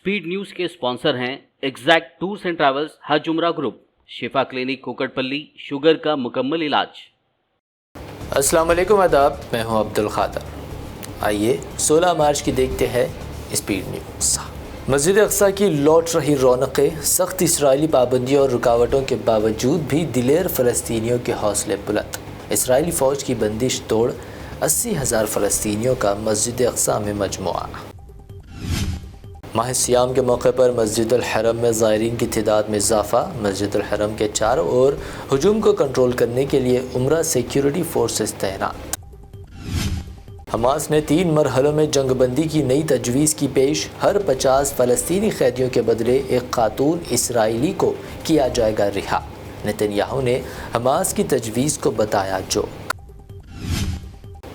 Speed news के sponsor हैं exact tours and travels, हज उम्रा ग्रुप, शिफा क्लिनिक कुकटपल्ली, शुगर का मुकम्मल इलाज। अस्सलाम वालेकुम, आदाब, मैं हूं अब्दुल खादर। आइए 16 मार्च की देखते हैं स्पीड न्यूज़। मस्जिद अक्सा की लौट रही रौनकें, सख्त इसराइली पाबंदियों और रुकावटों के बावजूद भी दिलेर फ़लस्तीनियों के हौसले बुलंद। इसराइली फ़ौज की बंदिश तोड़ 80,000 फ़लस्तीनियों का मस्जिद अक्सा में मजमुआ। माह सियाम के मौके पर मस्जिद अल हरम में ज़ायरीन की तादाद में इजाफ़ा। मस्जिद अल हरम के चारों ओर हजूम को कंट्रोल करने के लिए उम्रा सिक्योरिटी फोर्सेस तैनात। हमास ने 3 मरहलों में जंगबंदी की नई तजवीज़ की पेश। हर 50 फ़लस्तीनी कैदियों के बदले एक खातून इसराइली को किया जाएगा रिहा। नेतन्याहू ने हमास की तजवीज़ को बताया जोक।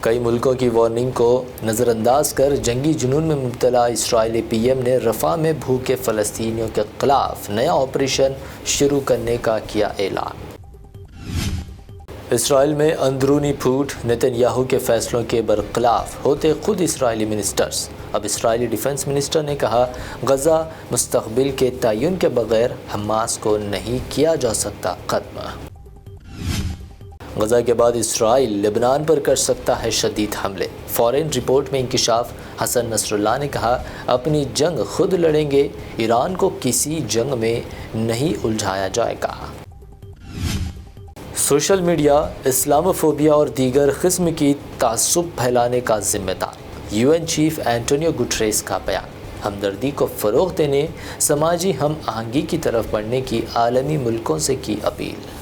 कई मुल्कों की वार्निंग को नज़रअंदाज कर जंगी जुनून में मुब्तला इसराइली पीएम ने रफ़ा में भूखे फ़लस्तीनियों के ख़िलाफ़ नया ऑपरेशन शुरू करने का किया ऐलान। इसराइल में अंदरूनी फूट, नेतन्याहू के फैसलों के बरखिलाफ होते खुद इसराइली मिनिस्टर्स। अब इसराइली डिफेंस मिनिस्टर ने कहा, गज़ा मुस्तक़बिल के तयन के बगैर हमास को नहीं किया जा सकता ख़त्म। गज़ा के बाद इसराइल लेबनान पर कर सकता है शदीद हमले। फॉरेन रिपोर्ट में इंकिशाफ। हसन नसरुल्लाह ने कहा, अपनी जंग खुद लड़ेंगे, ईरान को किसी जंग में नहीं उलझाया जाएगा। सोशल मीडिया इस्लामोफोबिया और दीगर किस्म की तासुब फैलाने का जिम्मेदार। यूएन चीफ एंटोनियो गुटरेस का बयान। हमदर्दी को फ़रोग़ देने, समाजी हम आहंगी की तरफ बढ़ने की आलमी मुल्कों से की अपील।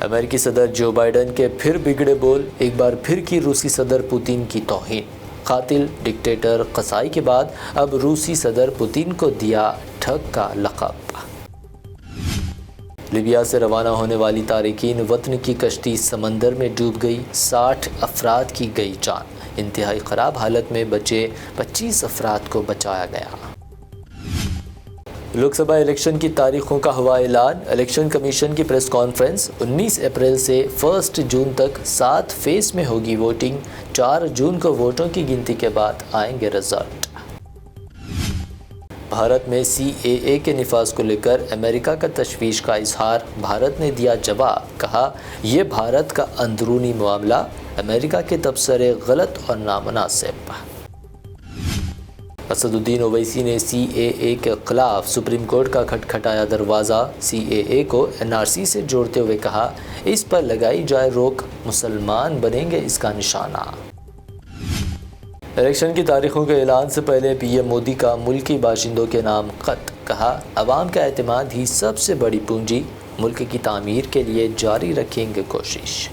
अमेरिकी सदर जो बाइडन के फिर बिगड़े बोल, एक बार फिर की रूसी सदर पुतिन की तौहीन। कातिल, डिक्टेटर, कसाई के बाद अब रूसी सदर पुतिन को दिया ठग का लक़ब। लीबिया से रवाना होने वाली तारिकीन वतन की कश्ती समंदर में डूब गई। 60 अफराद की गई जान। इंतहाई ख़राब हालत में बचे 25 अफराद को बचाया गया। लोकसभा इलेक्शन की तारीखों का हुआ ऐलान। इलेक्शन कमीशन की प्रेस कॉन्फ्रेंस। 19 अप्रैल से 1 जून तक 7 फेज़ में होगी वोटिंग। 4 जून को वोटों की गिनती के बाद आएंगे रिजल्ट। भारत में CAA के निफाज को लेकर अमेरिका का तशवीश का इजहार। भारत ने दिया जवाब, कहा यह भारत का अंदरूनी मामला, अमेरिका के तबसरे गलत और नामुनासिब। असदुद्दीन ओवैसी ने CAA के खिलाफ सुप्रीम कोर्ट का खटखटाया दरवाज़ा। CAA को NRC से जोड़ते हुए कहा, इस पर लगाई जाए रोक, मुसलमान बनेंगे इसका निशाना। इलेक्शन की तारीखों के ऐलान से पहले PM मोदी का मुल्की बाशिंदों के नाम ख़त। कहा, अवाम का एतमाद ही सबसे बड़ी पूंजी, मुल्क की तामीर के लिए जारी रखेंगे कोशिश।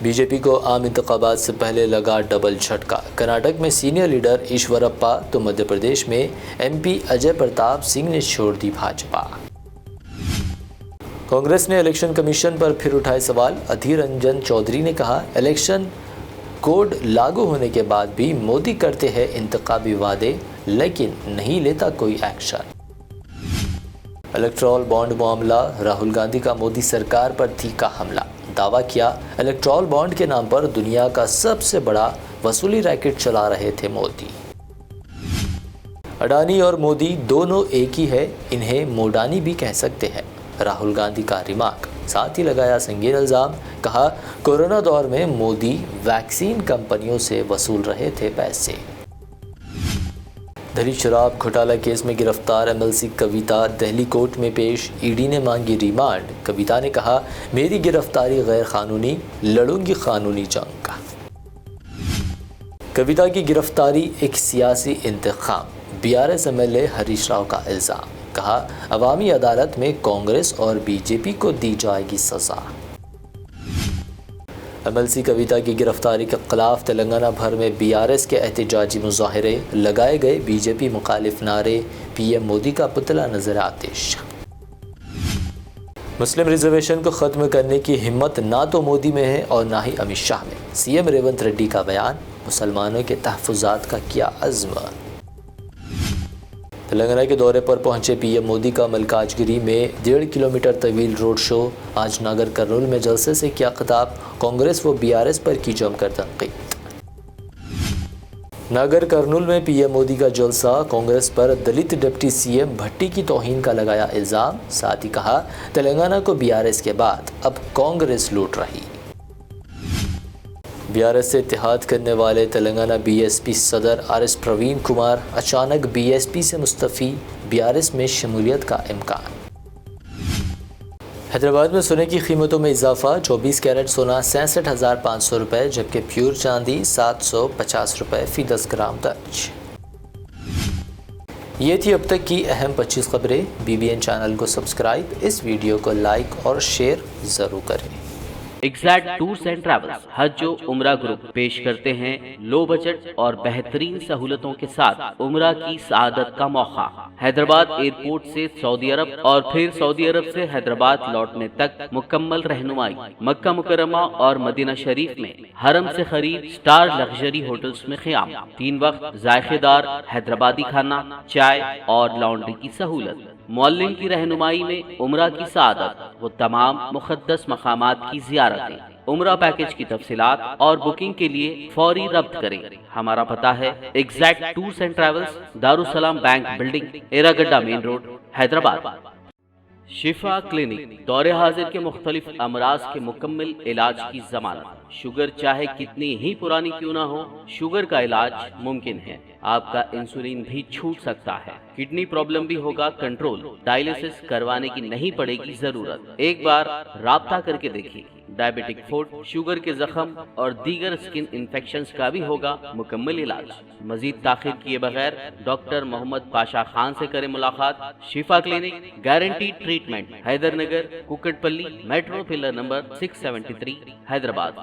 बीजेपी को आम इंतखाबात से पहले लगा डबल झटका। कर्नाटक में सीनियर लीडर ईश्वरप्पा तो मध्य प्रदेश में MP अजय प्रताप सिंह ने छोड़ दी भाजपा। कांग्रेस ने इलेक्शन कमीशन पर फिर उठाए सवाल। अधीर रंजन चौधरी ने कहा, इलेक्शन कोड लागू होने के बाद भी मोदी करते हैं इंतखाबी वादे, लेकिन नहीं लेता कोई एक्शन। इलेक्ट्रॉल बॉन्ड मामला। राहुल गांधी का मोदी सरकार पर तीखा हमला। दावा किया, इलेक्ट्रॉल बॉन्ड के नाम पर दुनिया का सबसे बड़ा वसूली रैकेट चला रहे थे मोदी। अडानी और मोदी दोनों एक ही है, इन्हें मोडानी भी कह सकते हैं, राहुल गांधी का रिमार्क। साथ ही लगाया संगीन इल्ज़ाम। कहा, कोरोना दौर में मोदी वैक्सीन कंपनियों से वसूल रहे थे पैसे। दिल्ली शराब घोटाला केस में गिरफ्तार MLC कविता दिल्ली कोर्ट में पेश। ED ने मांगी रिमांड। कविता ने कहा, मेरी गिरफ्तारी गैर कानूनी, लड़ूंगी कानूनी जंग। कविता की गिरफ्तारी एक सियासी इंतखाम। BRS MLA हरीश राव का इल्ज़ाम। कहा, अवामी अदालत में कांग्रेस और BJP को दी जाएगी सज़ा। MLC कविता की गिरफ्तारी के खिलाफ तेलंगाना भर में BRS के एहतजाजी मुजाहरे लगाए गए। BJP मुखालिफ नारे, PM मोदी का पुतला नजर आतिश। मुस्लिम रिजर्वेशन को ख़त्म करने की हिम्मत ना तो मोदी में है और ना ही अमित शाह में। CM रेवंत रेड्डी का बयान। मुसलमानों के तहफ़्फ़ुज़ात का किया अज़्म। तेलंगाना के दौरे पर पहुंचे PM मोदी का मलकाजगिरी में 1.5 किलोमीटर तवील रोड शो। आज नागर कर्नूल में जलसे से किया खिताब। कांग्रेस व BRS पर की जमकर तनकीद। नागर कर्नूल में पीएम मोदी का जलसा, कांग्रेस पर दलित डिप्टी सीएम भट्टी की तौहीन का लगाया इल्जाम। साथ ही कहा तेलंगाना को बीआरएस के बाद अब कांग्रेस लूट रही। बीआरएस से इत्तेहाद करने वाले तेलंगाना बीएसपी सदर आरएस प्रवीण कुमार अचानक बीएसपी से मुस्तफ़ी, बीआरएस में शमूलियत का इम्कान। हैदराबाद में सोने की कीमतों में इजाफा, 24 कैरेट सोना 66,500 रुपये, जबकि प्योर चांदी 750 रुपये फी 10 ग्राम दर्ज। ये थी अब तक की अहम 25 खबरें। BBN चैनल को सब्सक्राइब, इस वीडियो को लाइक और शेयर ज़रूर करें। एग्जैक्ट टूर्स एंड ट्रैवल्स हज उम्रा ग्रुप पेश करते हैं लो बजट और बेहतरीन सहूलतों के साथ उम्रा की सआदत का मौका। हैदराबाद एयरपोर्ट से सऊदी अरब और फिर सऊदी अरब से हैदराबाद लौटने तक मुकम्मल रहनुमाई। मक्का मुकर्रमा और मदीना शरीफ में हरम से खरीद स्टार लग्जरी होटल्स में क़याम, 3 वक्त जायकेदार हैदराबादी खाना, चाय और लॉन्ड्री की सहूलत। मौल्लिम की रहनुमाई में उम्रा की सआदत वो तमाम मुक़द्दस मकामात की ज़ियारतें। उम्रा पैकेज की तफसीलात और बुकिंग के लिए फौरी रब्त करें। हमारा पता है exact tours and travels, Darussalam bank building, Erragadda main road, Hyderabad. Shifa clinic दौरे हाजिर के मुख्तलिफ अमराज के मुकम्मल इलाज की जमानत। शुगर चाहे कितनी ही पुरानी क्यों ना हो, शुगर का इलाज मुमकिन है। आपका इंसुलिन भी छूट सकता है, किडनी प्रॉब्लम भी होगा कंट्रोल, डायलिसिस करवाने की नहीं पड़ेगी जरूरत। एक बार राब्ता करके देखिए। डायबिटिक फूड, शुगर के जख्म और दीगर स्किन इन्फेक्शंस का भी होगा मुकम्मल इलाज। मजीद ताखिर किए बगैर डॉक्टर मोहम्मद पाशा खान से करें मुलाकात। Shifa clinic, guaranteed treatment, Hydernagar, Kukatpally, metro pillar number 673, Hyderabad.